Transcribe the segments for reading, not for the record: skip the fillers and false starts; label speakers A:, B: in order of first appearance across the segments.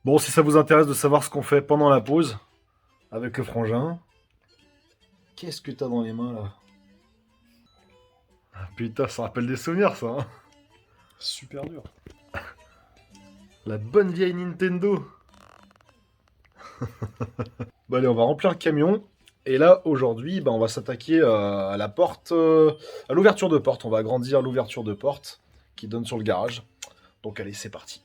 A: Bon, si ça vous intéresse de savoir ce qu'on fait pendant la pause avec le frangin, qu'est-ce que t'as dans les mains là? Ah, putain, ça rappelle des souvenirs ça, hein.
B: Super dur.
A: La bonne vieille Nintendo. Bon allez, on va remplir le camion. Et là, aujourd'hui, on va s'attaquer à la porte, à l'ouverture de porte. On va agrandir l'ouverture de porte qui donne sur le garage. Donc allez, c'est parti.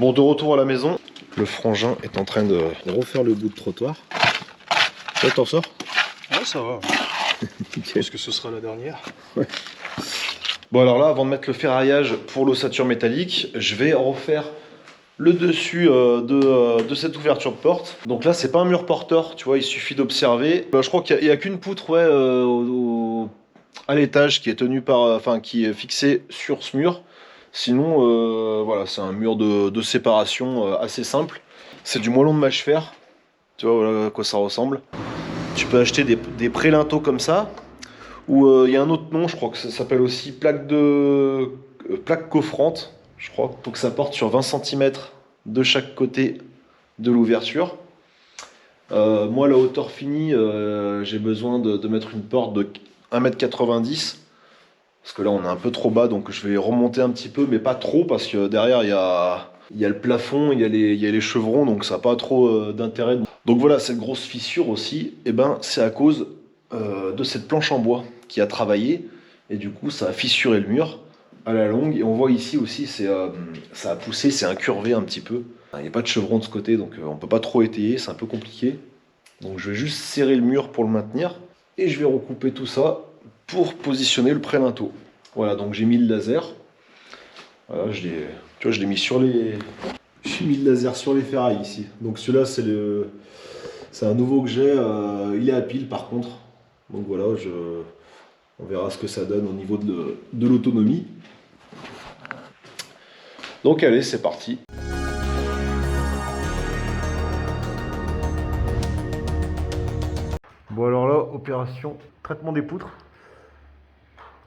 A: Bon, de retour à la maison, le frangin est en train de refaire le bout de trottoir. Ouais, t'en sors?
B: Ouais, ça va. Je pense que ce sera la dernière.
A: Ouais. Bon, alors là, avant de mettre le ferraillage pour l'ossature métallique, je vais refaire le dessus de cette ouverture de porte. Donc là, c'est pas un mur porteur, tu vois, il suffit d'observer. Je crois qu'il n'y a, qu'une poutre ouais, à l'étage qui est tenue par, enfin, qui est fixée sur ce mur. Sinon, voilà, c'est un mur de séparation assez simple. C'est du moellon de mâche fer. Tu vois voilà à quoi ça ressemble. Tu peux acheter des pré-linteaux comme ça. Ou il y a un autre nom, je crois que ça s'appelle aussi plaque coffrante, je crois. Donc ça porte sur 20 cm de chaque côté de l'ouverture. Moi, la hauteur finie, j'ai besoin de mettre une porte de 1,90 m. Parce que là, on est un peu trop bas, donc je vais remonter un petit peu, mais pas trop, parce que derrière, il y a le plafond, il y a les chevrons, donc ça n'a pas trop d'intérêt. Donc voilà, cette grosse fissure aussi, c'est à cause de cette planche en bois qui a travaillé, et du coup, ça a fissuré le mur à la longue. Et on voit ici aussi, ça a poussé, c'est incurvé un petit peu. Il n'y a pas de chevron de ce côté, donc on ne peut pas trop étayer, c'est un peu compliqué. Donc je vais juste serrer le mur pour le maintenir, et je vais recouper tout ça pour positionner le pré-linteau. Voilà, donc j'ai mis le laser. Voilà, tu vois, je l'ai mis sur les... J'ai mis le laser sur les ferrailles ici. Donc celui-là, c'est un nouveau que j'ai. Il est à pile par contre. Donc voilà, on verra ce que ça donne au niveau de l'autonomie. Donc allez, c'est parti. Bon alors là, opération traitement des poutres.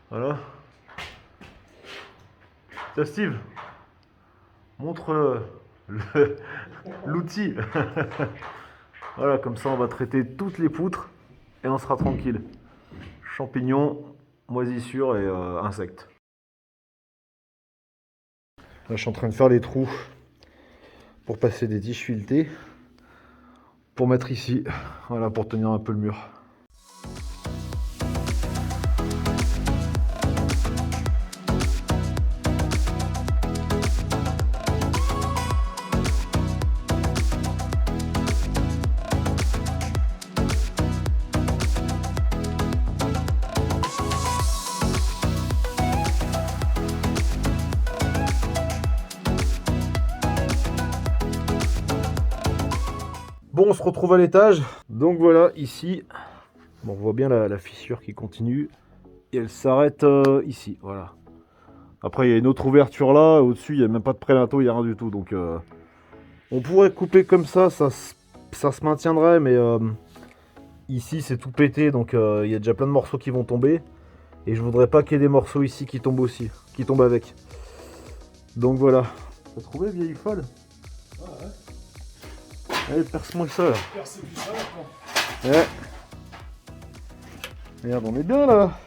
A: Voilà. Tiens Steve, montre l'outil. Voilà, comme ça on va traiter toutes les poutres et on sera tranquille. Champignons, moisissures et insectes. Là je suis en train de faire les trous pour passer des tiges filetées pour mettre ici, voilà, pour tenir un peu le mur. Bon, on se retrouve à l'étage. Donc voilà, ici, bon, on voit bien la fissure qui continue. Et elle s'arrête ici, voilà. Après, il y a une autre ouverture là. Au-dessus, il n'y a même pas de pré-linteau, il n'y a rien du tout. Donc, on pourrait couper comme ça se maintiendrait. Mais ici, c'est tout pété. Donc, il y a déjà plein de morceaux qui vont tomber. Et je voudrais pas qu'il y ait des morceaux ici qui tombent aussi. Qui tombent avec. Donc voilà. T'as trouvé, vieille folle?
B: Ah ouais.
A: Allez, perce-moi ça là.
B: Percer plus ça maintenant.
A: Ouais. Merde, on est bien là.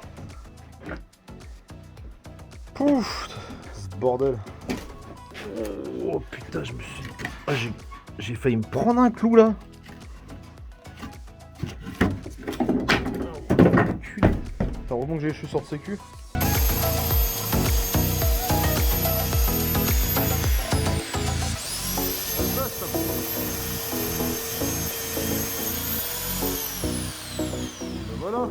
A: Pouf, ce bordel. Oh putain, je me suis... Ah, j'ai failli me prendre un clou là. T'as heureusement que j'ai les cheveux sur sécu. Voilà.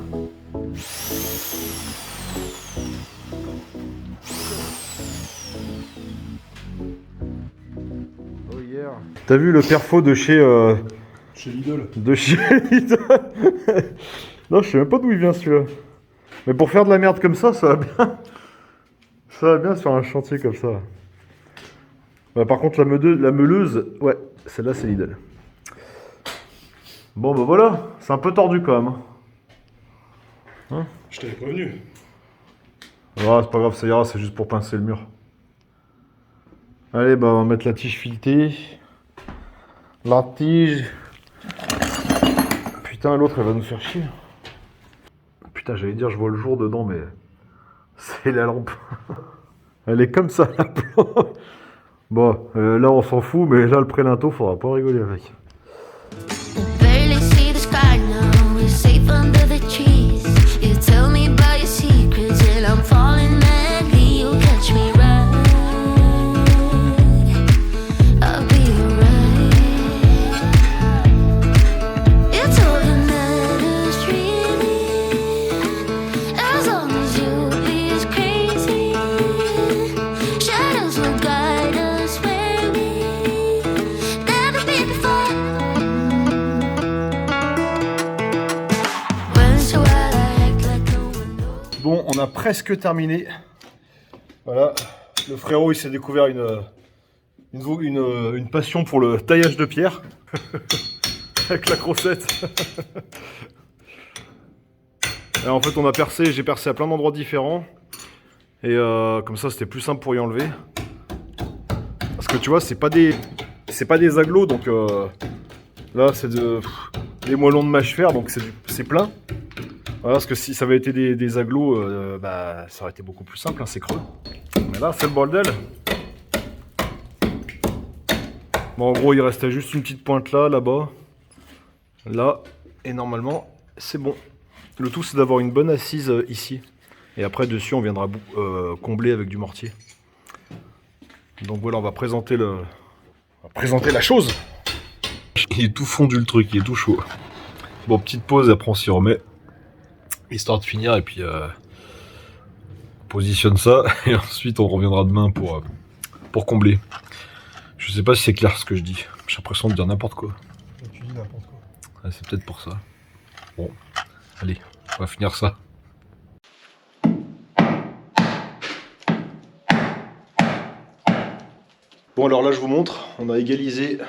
A: Oh yeah. T'as vu le perfo de chez
B: Chez Lidl.
A: de chez Lidl. Non, je sais même pas d'où il vient celui-là. Mais pour faire de la merde comme ça va bien. Ça va bien sur un chantier comme ça. Bah, par contre, la meuleuse, ouais, celle-là c'est Lidl. Bon, bah voilà, c'est un peu tordu quand même. Hein,
B: Je t'avais prévenu.
A: ouais, Ah, c'est pas grave, ça ira, c'est juste pour pincer le mur. Allez, bah on va mettre la tige filetée. La tige. Putain, l'autre elle va nous faire chier. Putain, j'allais dire je vois le jour dedans, mais c'est la lampe. Elle est comme ça la plante. Bon, là on s'en fout, mais là le prélinto, faudra pas rigoler avec.
C: Barely see the sky now, we're safe under the trees. You tell me about your secrets and I'm falling madly. You catch me right, I'll be alright. It's all that matters really, as long as you is crazy. Shadows will guide us where we never been before.
A: Bon, on a presque terminé. Voilà, le frérot il s'est découvert une passion pour le taillage de pierre. Avec la crossette. Et en fait on a percé, j'ai percé à plein d'endroits différents. Et comme ça c'était plus simple pour y enlever. Parce que tu vois, c'est pas des agglos, donc là c'est des moellons de mâche fer, donc c'est plein. Voilà, parce que si ça avait été des agglos, bah, ça aurait été beaucoup plus simple, hein, c'est creux. Mais là, c'est le bordel. Bon, en gros, il restait juste une petite pointe là-bas. Là, et normalement, c'est bon. Le tout, c'est d'avoir une bonne assise ici. Et après, dessus, on viendra combler avec du mortier. Donc voilà, on va présenter la chose. Il est tout fondu le truc, il est tout chaud. Bon, petite pause, après on s'y remet. Histoire de finir, et puis on positionne ça, et ensuite on reviendra demain pour combler. Je sais pas si c'est clair ce que je dis, j'ai l'impression de dire n'importe quoi.
B: Tu dis n'importe quoi.
A: Ah, c'est peut-être pour ça. Bon, allez, on va finir ça. Bon, alors là je vous montre, on a égalisé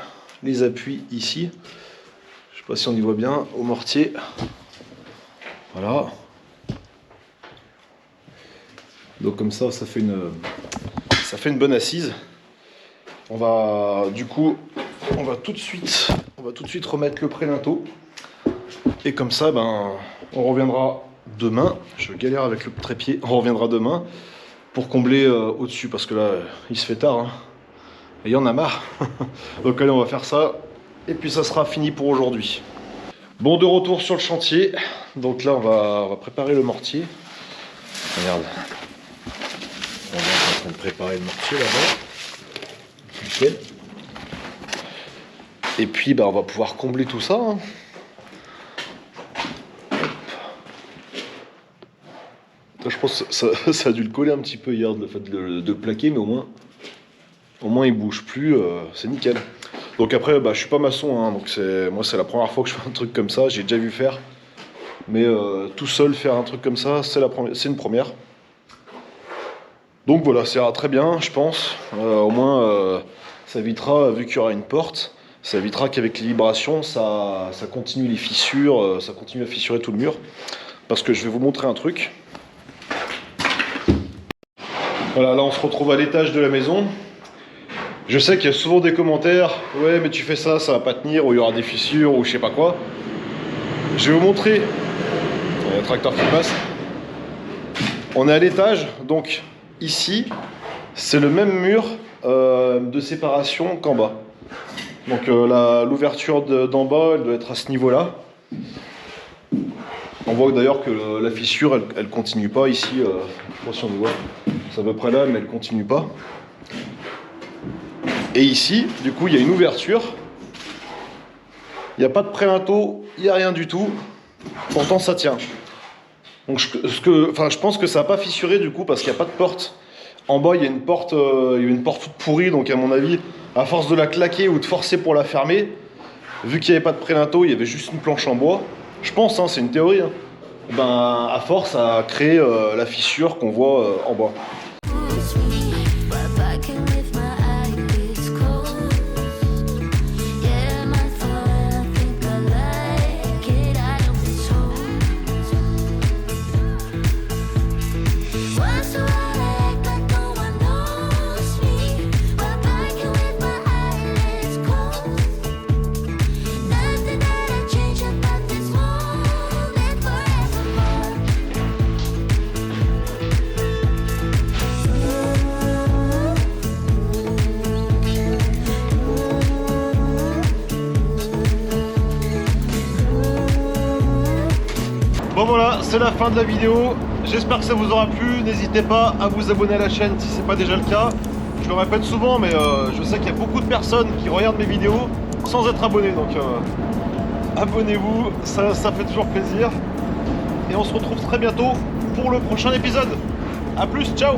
A: les appuis ici. Je sais pas si on y voit bien, au mortier. Voilà. Donc comme ça, ça fait une bonne assise. On va tout de suite remettre le prélinto. Et comme ça, ben, on reviendra demain. Je galère avec le trépied. On reviendra demain pour combler au-dessus parce que là, il se fait tard. Hein. Et il y en a marre. Donc allez, on va faire ça. Et puis ça sera fini pour aujourd'hui. Bon, de retour sur le chantier. Donc là, on va préparer le mortier. Regarde. On est en train de préparer le mortier là-bas. Nickel. Et puis, bah, on va pouvoir combler tout ça. Hein. Je pense que ça a dû le coller un petit peu hier, le fait de le plaquer, mais au moins il bouge plus. C'est nickel. Donc après, bah, je suis pas maçon, hein, donc moi c'est la première fois que je fais un truc comme ça. J'ai déjà vu faire, mais tout seul faire un truc comme ça, c'est une première. Donc voilà, ça ira très bien, je pense. Au moins, ça évitera, vu qu'il y aura une porte, ça évitera qu'avec les vibrations, ça continue les fissures, ça continue à fissurer tout le mur. Parce que je vais vous montrer un truc. Voilà, là on se retrouve à l'étage de la maison. Je sais qu'il y a souvent des commentaires, ouais mais tu fais ça, ça va pas tenir, ou il y aura des fissures, ou je sais pas quoi. Je vais vous montrer. Il y a un tracteur qui passe. On est à l'étage, donc ici, c'est le même mur de séparation qu'en bas. Donc l'ouverture d'en bas, elle doit être à ce niveau-là. On voit d'ailleurs que la fissure, elle continue pas ici. Je sais pas si on le voit. C'est à peu près là, mais elle continue pas. Et ici, du coup, il y a une ouverture. Il n'y a pas de prélinto, il n'y a rien du tout. Pourtant, ça tient. Donc, je pense que ça n'a pas fissuré du coup parce qu'il n'y a pas de porte. En bas, il y a une porte toute pourrie. Donc, à mon avis, à force de la claquer ou de forcer pour la fermer, vu qu'il n'y avait pas de prélinto, il y avait juste une planche en bois. Je pense, hein, c'est une théorie. Hein. Ben, à force, ça a créé la fissure qu'on voit en bas.
C: Once
A: Bon voilà, c'est la fin de la vidéo. J'espère que ça vous aura plu. N'hésitez pas à vous abonner à la chaîne si c'est pas déjà le cas. Je le répète souvent, mais je sais qu'il y a beaucoup de personnes qui regardent mes vidéos sans être abonnés. Donc abonnez-vous, ça fait toujours plaisir. Et on se retrouve très bientôt pour le prochain épisode. A plus, ciao!